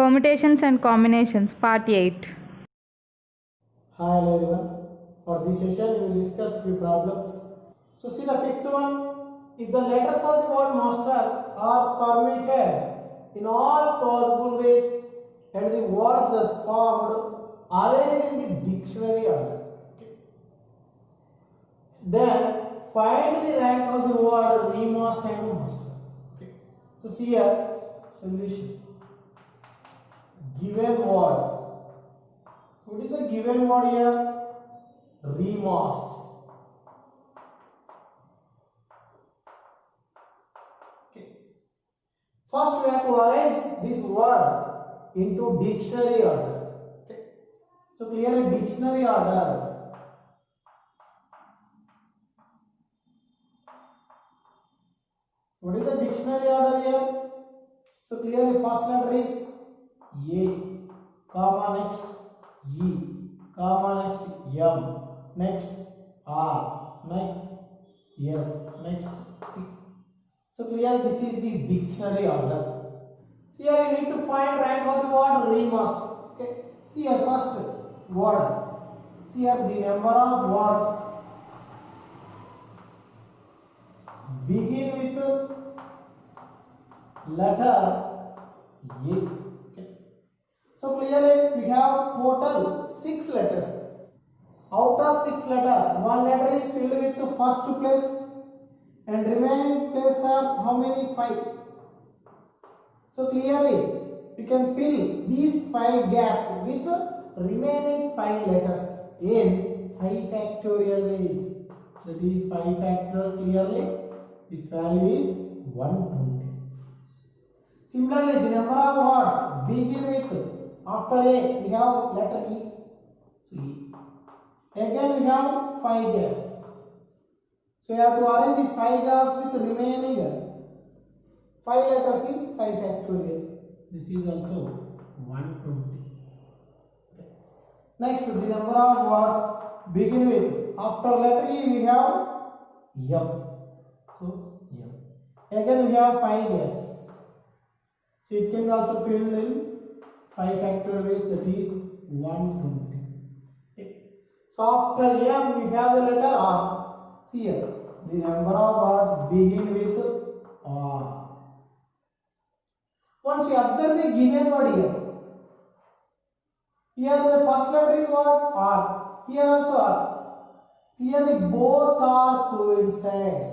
Permutations and combinations, part 8. Hi hello everyone. For this session we will discuss few problems. So see the fifth one. If the letters of the word master are permuted in all possible ways and the words thus formed arranged in the dictionary order, then find the rank of the word remaster and master. Okay. So see here solution. Given word. So what is the given word here? Remaster. Okay. First we have to arrange this word into dictionary order. Okay. So clearly dictionary order. So what is the dictionary order here? So clearly first letter is A, comma next E, comma next M, next R, next S, next T. So clearly this is the dictionary order. See here you need to find rank of the word remaster. Okay. See here first word. See here the number of words begin with letter A. Okay. So clearly we have total 6 letters. Out of 6 letters, one letter is filled with the first place and remaining place are how many? 5. So clearly we can fill these 5 gaps with remaining 5 letters in 5 factorial ways. That is 5 factorial. Clearly this value is 120. Similarly, the number of words begin with after A we have letter E. So E. Again we have 5 gaps. So you have to arrange these 5 gaps with remaining 5 letters in 5 factorial. This is also 120. Okay. Next, the number of words begin with after letter E we have M. So M. Again we have 5 gaps. So it can be also filled in 5 factorial ways, that is 120. Okay. So after M we have the letter R. See here, the number of words begin with R. Once you observe the given word here the first letter is what? R. Here also R. Clearly both are coincides.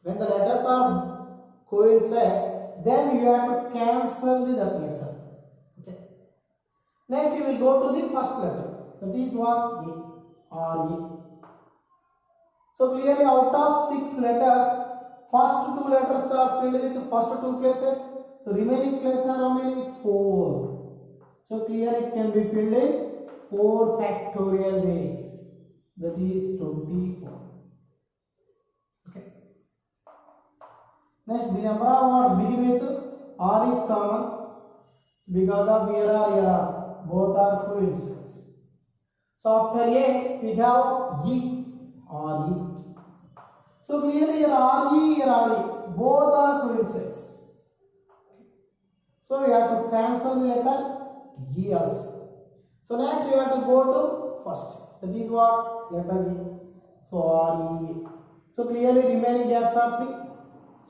When the letters are coincides, then you have to cancel that letter. Okay. Next you will go to the first letter. That is what? A. R. E. So clearly out of 6 letters, first 2 letters are filled with the first 2 places. So remaining places are how many? 4. So clearly it can be filled in 4 factorial ways. That is 24. Okay. Next, the number of words begin with R is common because of here are both are coincidence. So after A we have E, R E. So clearly here R E, here R E, both are coincidence. So you have to cancel the letter E also. So next you have to go to first. That is what? Letter E. So R E. So clearly remaining gaps are 3.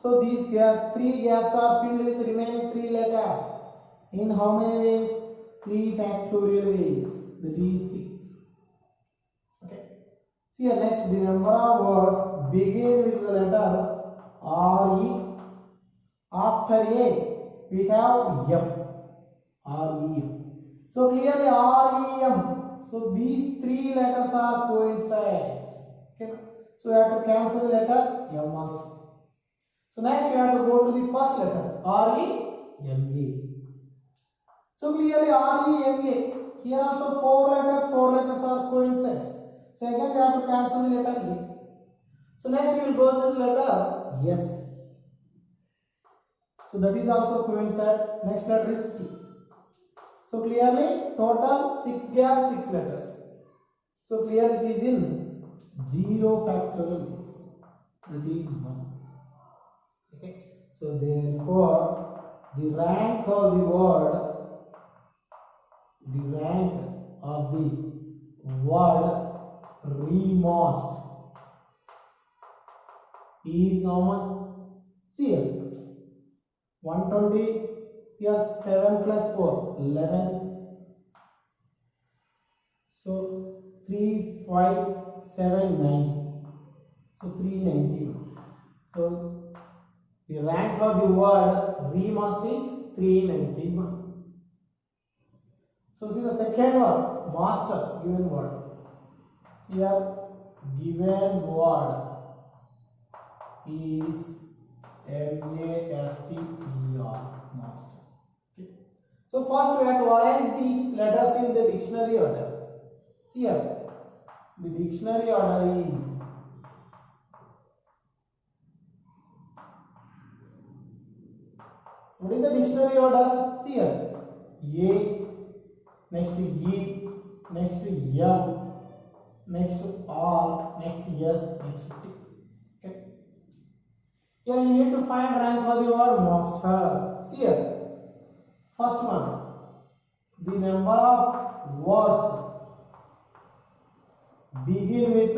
So these 3 gaps are filled with remaining 3 letters. In how many ways? 3 factorial ways. That is 6. Okay. See here next, the number of words begin with the letter R E. After A we have M. R E M. So clearly R E M. So these 3 letters are coincides. Okay. So you have to cancel the letter M also. So next you have to go to the first letter R E M A. So clearly R E M A. Here also 4 letters are coincides. So again you have to cancel the letter A. So next you will go to the letter S. So that is also coincide. Next letter is T. So clearly total 6 gaps, 6 letters. So clearly it is in 0 factorial ways. That is 1. Okay. So therefore the rank of the word the rank of the word remorse is how much? See here, 120. See here, 7 plus 4, 11. So 3, 5, 7, 9. So 391. So the rank of the word remorse is 391. So see the second word, master, given word. See here, given word is M-A-S-T-E-R, master. Okay. So first we have to arrange these letters in the dictionary order. See here, the dictionary order is what is the dictionary order? See here, A, next to E, next to M, next to R, next to S, next to T. Okay. Here you need to find rank for the word master. See here, first one, the number of words begin with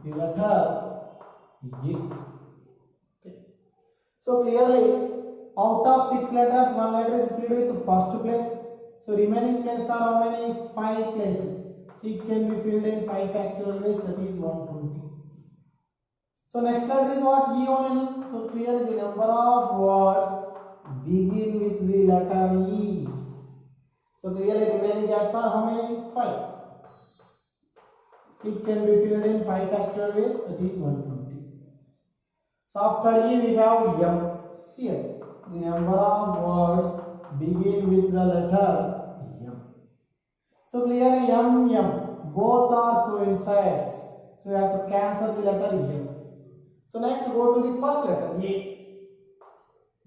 the letter A. Okay. So clearly, out of 6 letters, 1 letter is filled with first place. So remaining places are how many? 5 places. So it can be filled in 5 factorial ways, that is 120. So next letter is what? E only. So clearly the number of words begin with the letter E. So clearly remaining gaps are how many? 5. So it can be filled in 5 factorial ways, that is 120. So after E we have M. See here, the number of words begin with the letter M. So clearly M, both are coincides. So we have to cancel the letter M. So next go to the first letter A.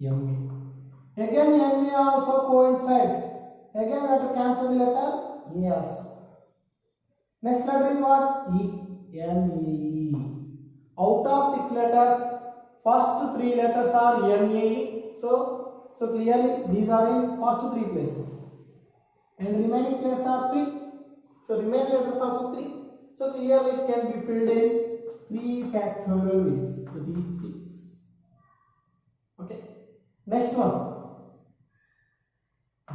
M. Again M also coincides. Again we have to cancel the letter A also. Next letter is what? E. M-A-E. Out of 6 letters, first 3 letters are M-A-E. So clearly these are in first 3 places. And remaining places are 3. So remaining letters also 3. So clearly it can be filled in 3 factorial ways. That is 6. Okay. Next one.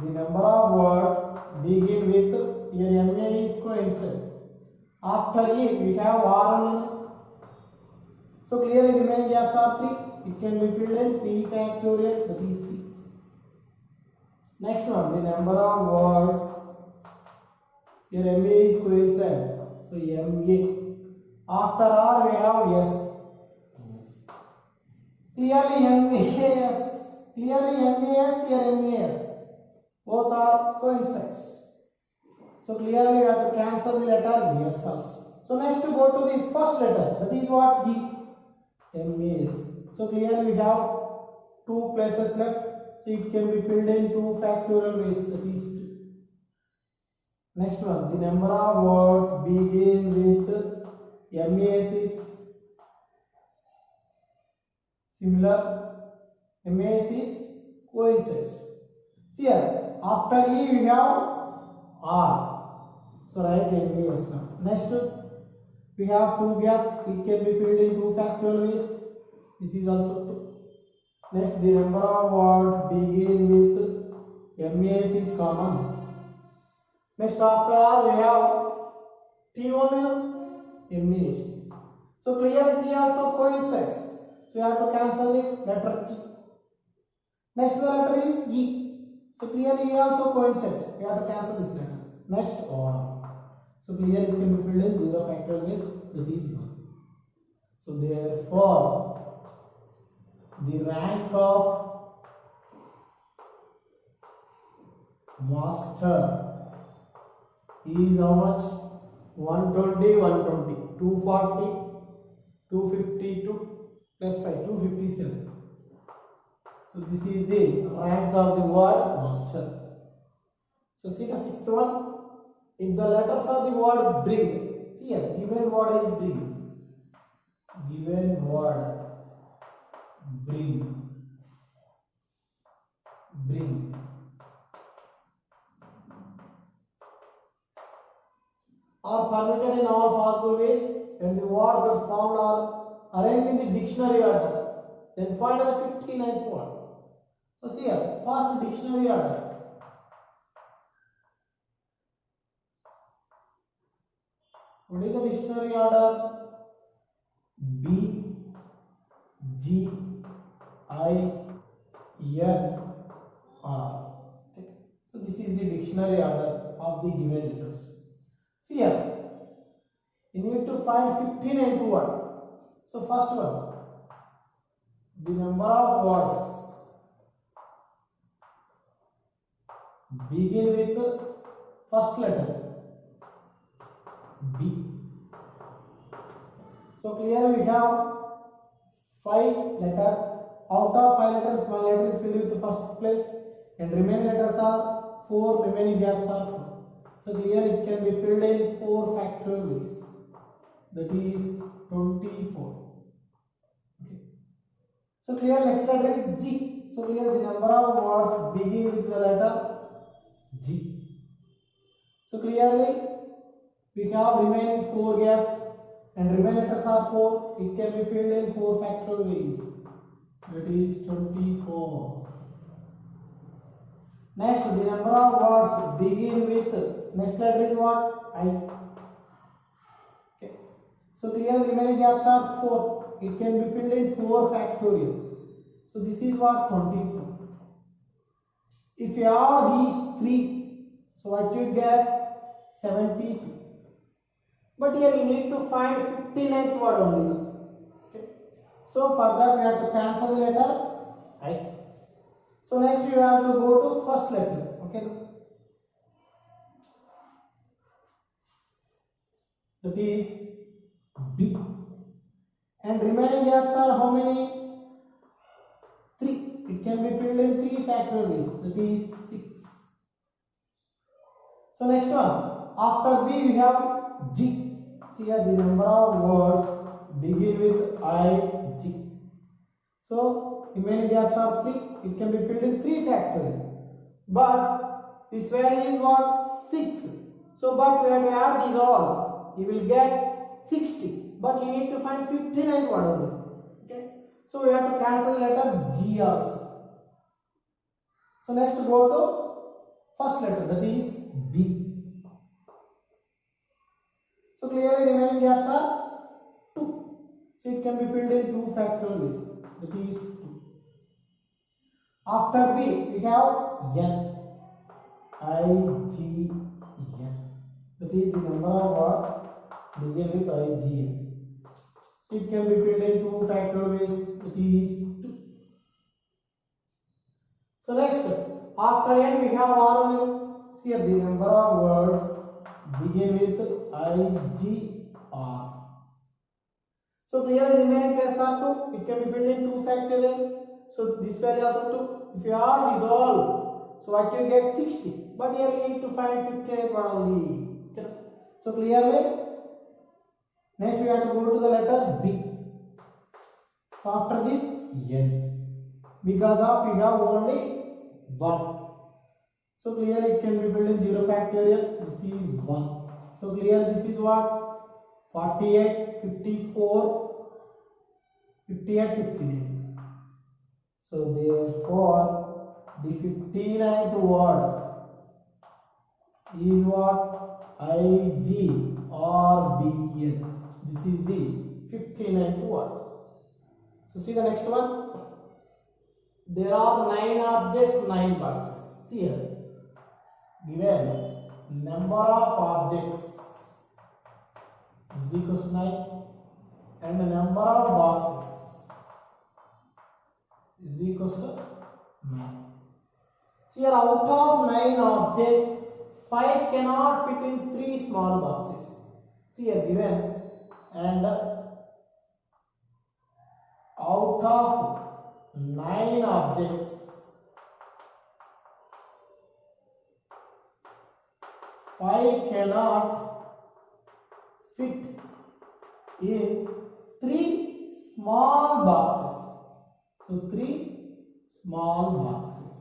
The number of words begin with here M-A is coincident. After it we have R only. So clearly remaining gaps are 3. It can be filled in 3 factorial, that is 6. Next one, the number of words. Here MA is coincident. So MA. After R we have S. Clearly MAS. Clearly MAS, here MAS. Both are coincides. So clearly we have to cancel the letter S also. So next to go to the first letter, that is what? E. MAS. So clearly we have 2 places left. So it can be filled in 2 factorial ways, that is 2. Next one, the number of words begin with MAS is similar. MAS is coincides. See here, after E we have R. So write MAS now. Next we have 2 gaps. It can be filled in 2 factorial ways. This is also 2. Next, the number of words begin with MAS is common. Next, after R we have T only, MAS. So clearly T also coincides. So you have to cancel it, letter T. Next the letter is E. So clearly E also coincides. You have to cancel this letter. Next R. So clearly it can be filled in 0 factorial ways, that is 1. So therefore the rank of master is how much? 120, 120, 240, 252 plus 5, 257. So this is the rank of the word master. So see the 6th one. If the letters of the word bring, see here, given word is bring. Given word bring. are permitted in all possible ways, and the words that formed are arranged in the dictionary order. Then find the 59th word. So see here, first dictionary order. What is the dictionary order? B, G, I, N, R. Okay. So this is the dictionary order of the given letters. See here, you need to find 59th word. So first one, the number of words begin with first letter B. So clear, we have 5 letters. Out of 5 letters, 1 letter is filled with the first place, and remaining letters are 4. Remaining gaps are 4. So clear, it can be filled in 4 factorial ways. That is 24. Okay. So clear, next letter is G. So clear, the number of words begin with the letter G. So clearly, we have remaining 4 gaps, and remaining letters are 4. It can be filled in 4 factorial ways. That is 24. Next, the number of words begin with next letter is what? I. Okay. So clear, remaining gaps are 4. It can be filled in 4 factorial. So this is what? 24. If you add these 3, so what you get? 72. But here you need to find 59th word only. Okay. So for that we have to cancel the letter I. So next we have to go to first letter. Okay. That is B. And remaining gaps are how many? 3. It can be filled in 3 factorial ways. That is 6. So next one. After B we have G. See here, the number of words begin with I, G. So remaining gaps are 3. It can be filled in 3 factorial. But this value is what? 6. So but we have to add these all. You will get 60. But you need to find 59th word only. Okay. So we have to cancel the letter G also. So next go to first letter, that is B. So clearly remaining gaps are 2. So it can be filled in 2 factorial ways. That is 2. After B we have N. I, G, N. That is the number of words begin with I, G, N. So it can be filled in 2 factorial ways. That is 2. So next, after N we have R only. See here, the number of words begin with I, G, R. So clearly remaining places are 2. It can be filled in 2 factorial. So this value also 2. If you add these all, so what you get? 60. But here we need to find 58th one only. Okay. So clearly, next we have to go to the letter B. So after this N, because of we have only 1. So clearly it can be filled in 0 factorial. This is 1. So clear, this is what? 48, 54, 58, 59. So therefore, the 59th word is what? IG or BN. This is the 59th word. So see the next one. There are 9 objects, 9 boxes. See here. Given number of objects is equals to 9 and the number of boxes is equals to 9. So here out of 9 objects, 5 cannot fit in 3 small boxes. See here given, and out of 9 objects, 5 cannot fit in 3 small boxes. So 3 small boxes.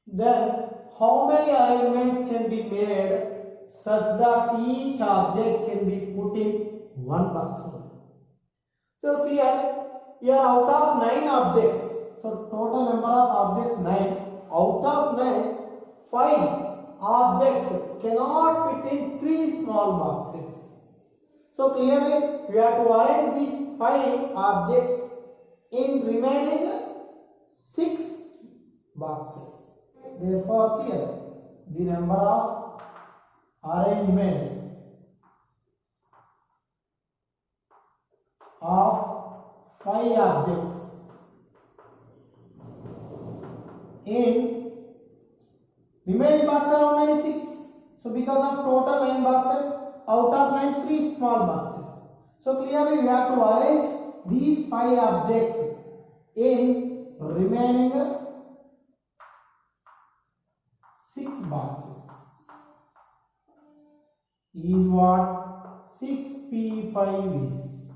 Then how many arrangements can be made such that each object can be put in one box only. So see here out of 9 objects, so total number of objects 9. Out of 9, 5 objects cannot fit in 3 small boxes. So clearly we have to arrange these 5 objects in remaining 6 boxes. Therefore here the number of arrangements of 5 objects in remaining boxes are how many? 6. So because of total 9 boxes, out of 9 3 small boxes. So clearly we have to arrange these 5 objects in remaining 6 boxes. Is what 6p5 is.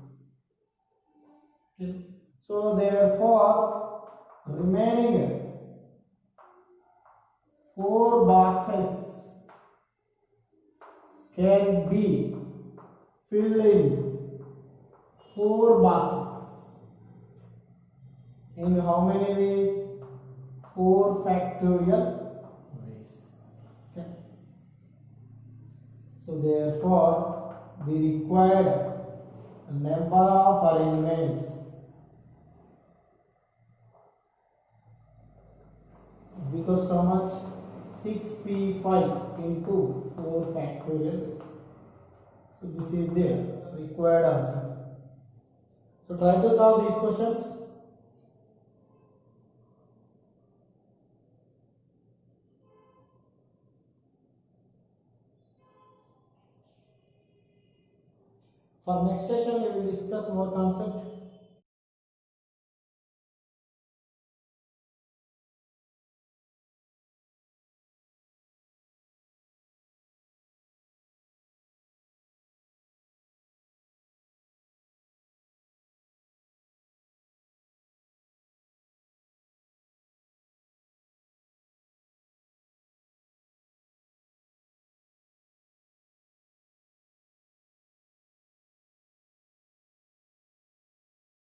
Okay. So therefore remaining 4 boxes can be filled in 4 boxes in how many ways? 4 factorial ways. Okay. So therefore the required number of arrangements is equals to how much? 6p5 into 4 factorial ways. So this is the required answer. So try to solve these questions. For next session we will discuss more concept.